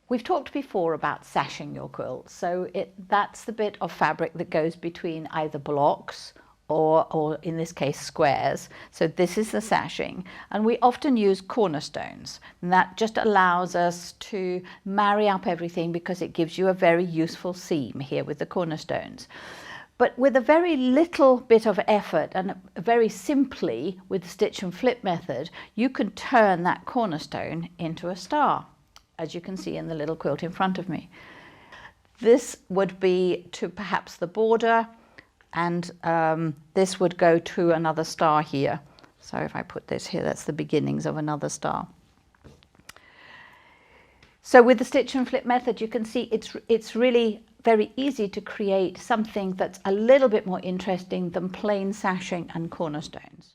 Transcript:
We've talked before about sashing your quilt. So that's the bit of fabric that goes between either blocks or in this case squares. So this is the sashing, and we often use cornerstones, and that just allows us to marry up everything because it gives you a very useful seam here with the cornerstones. But with a very little bit of effort and very simply with the stitch and flip method, you can turn that cornerstone into a star, as you can see in the little quilt in front of me. This would be to perhaps the border, and this would go to another star here. So if I put this here, that's the beginnings of another star. So with the stitch and flip method, you can see it's really very easy to create something that's a little bit more interesting than plain sashing and cornerstones.